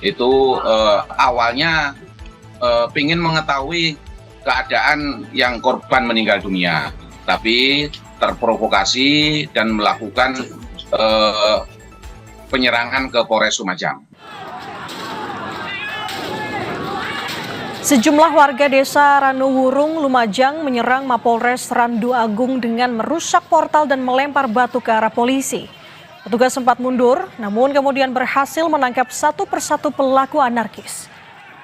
itu awalnya ingin mengetahui keadaan yang korban meninggal dunia, tapi terprovokasi dan melakukan penyerangan ke Polres Lumajang. Sejumlah warga desa Ranuwurung, Lumajang menyerang Mapolres Randu Agung dengan merusak portal dan melempar batu ke arah polisi. Petugas sempat mundur, namun kemudian berhasil menangkap satu persatu pelaku anarkis.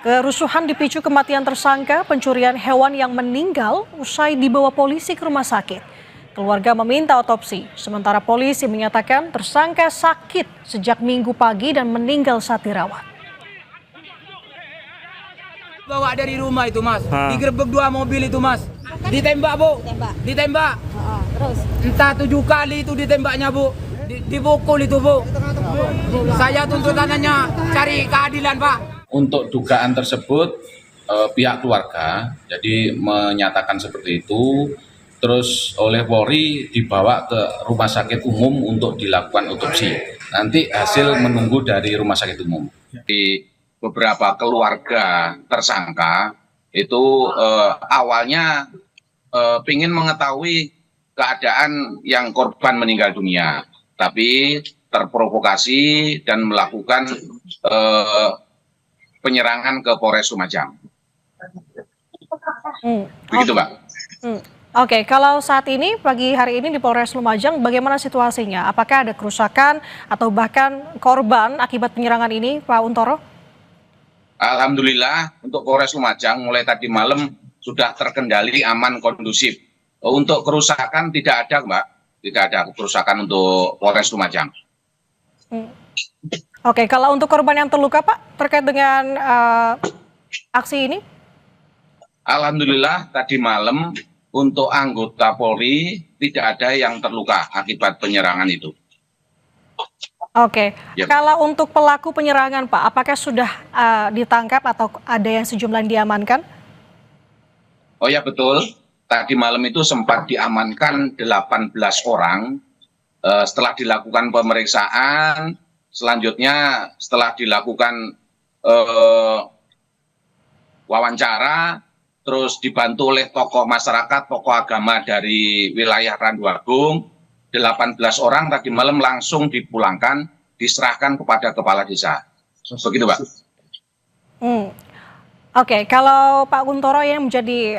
Kerusuhan dipicu kematian tersangka pencurian hewan yang meninggal usai dibawa polisi ke rumah sakit. Keluarga meminta otopsi, sementara polisi menyatakan tersangka sakit sejak Minggu pagi dan meninggal saat dirawat. Bawa dari rumah itu, Mas. Digerebek 2 mobil itu, Mas. Ditembak, Bu. Ditembak. Terus? Entah 7 kali itu ditembaknya, Bu. Dipukul itu, Bu. Saya tuntutannya cari keadilan, Pak. Untuk dugaan tersebut, pihak keluarga jadi menyatakan seperti itu, terus oleh Polri dibawa ke rumah sakit umum untuk dilakukan otopsi. Nanti hasil menunggu dari rumah sakit umum. Di beberapa keluarga tersangka itu awalnya ingin mengetahui keadaan yang korban meninggal dunia, tapi terprovokasi dan melakukan penyerangan ke Polres Lumajang. Begitu, Mbak. Oke, kalau saat ini, pagi hari ini di Polres Lumajang, bagaimana situasinya? Apakah ada kerusakan atau bahkan korban akibat penyerangan ini, Pak Untoro? Alhamdulillah untuk Polres Lumajang mulai tadi malam sudah terkendali, aman, kondusif. Untuk kerusakan tidak ada, Mbak. Tidak ada kerusakan untuk Polres Lumajang. Oke, kalau untuk korban yang terluka, Pak, terkait dengan aksi ini? Alhamdulillah tadi malam untuk anggota Polri tidak ada yang terluka akibat penyerangan itu. Oke, kalau untuk pelaku penyerangan, Pak, apakah sudah ditangkap atau ada yang sejumlah yang diamankan? Oh ya betul, tadi malam itu sempat diamankan 18 orang. Setelah dilakukan pemeriksaan, selanjutnya setelah dilakukan wawancara, terus dibantu oleh tokoh masyarakat, tokoh agama dari wilayah Randu Agung, 18 orang tadi malam langsung dipulangkan, diserahkan kepada kepala desa. Begitu, Pak. Oke, kalau Pak Untoro yang menjadi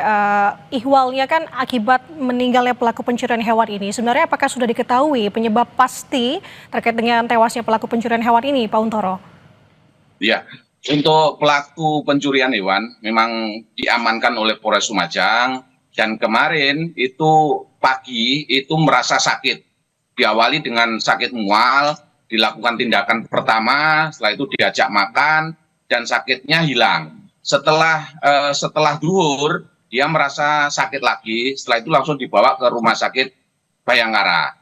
ihwalnya kan akibat meninggalnya pelaku pencurian hewan ini, sebenarnya apakah sudah diketahui penyebab pasti terkait dengan tewasnya pelaku pencurian hewan ini, Pak Untoro? Iya, untuk pelaku pencurian hewan memang diamankan oleh Polres Lumajang. Dan kemarin itu pagi itu merasa sakit, diawali dengan sakit mual, dilakukan tindakan pertama, setelah itu diajak makan dan sakitnya hilang. Setelah duhur dia merasa sakit lagi, setelah itu langsung dibawa ke rumah sakit Bayangkara.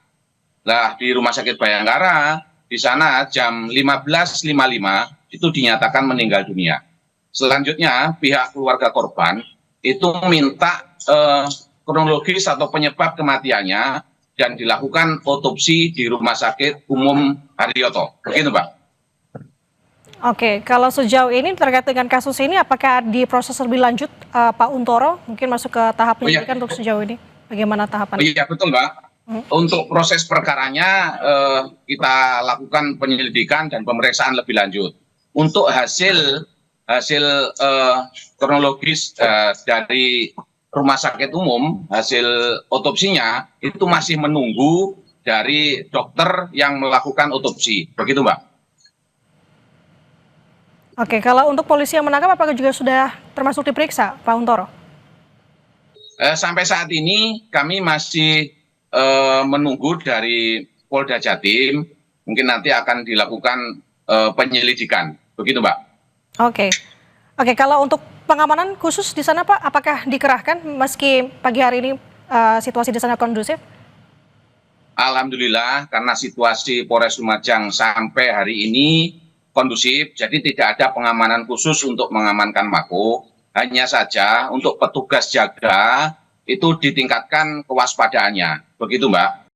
Nah di rumah sakit Bayangkara di sana jam 15.55 itu dinyatakan meninggal dunia. Selanjutnya pihak keluarga korban itu minta kronologis atau penyebab kematiannya dan dilakukan otopsi di Rumah Sakit Umum Haryoto. Begitu, Pak. Oke, kalau sejauh ini terkait dengan kasus ini, apakah diproses lebih lanjut, Pak Untoro? Mungkin masuk ke tahap penyelidikan untuk sejauh ini. Bagaimana tahapan? Iya, betul, Mbak. Untuk proses perkaranya kita lakukan penyelidikan dan pemeriksaan lebih lanjut. Untuk hasil kronologis dari Rumah Sakit Umum, hasil otopsinya itu masih menunggu dari dokter yang melakukan otopsi. Begitu, Mbak. Oke, kalau untuk polisi yang menangkap apakah juga sudah termasuk diperiksa, Pak Untoro? Sampai saat ini kami masih menunggu dari Polda Jatim, mungkin nanti akan dilakukan penyelidikan. Begitu, Mbak. Oke, kalau untuk pengamanan khusus di sana, Pak, apakah dikerahkan meski pagi hari ini situasi di sana kondusif? Alhamdulillah, karena situasi Polres Lumajang sampai hari ini kondusif, jadi tidak ada pengamanan khusus untuk mengamankan Mako. Hanya saja untuk petugas jaga itu ditingkatkan kewaspadaannya. Begitu, Mbak.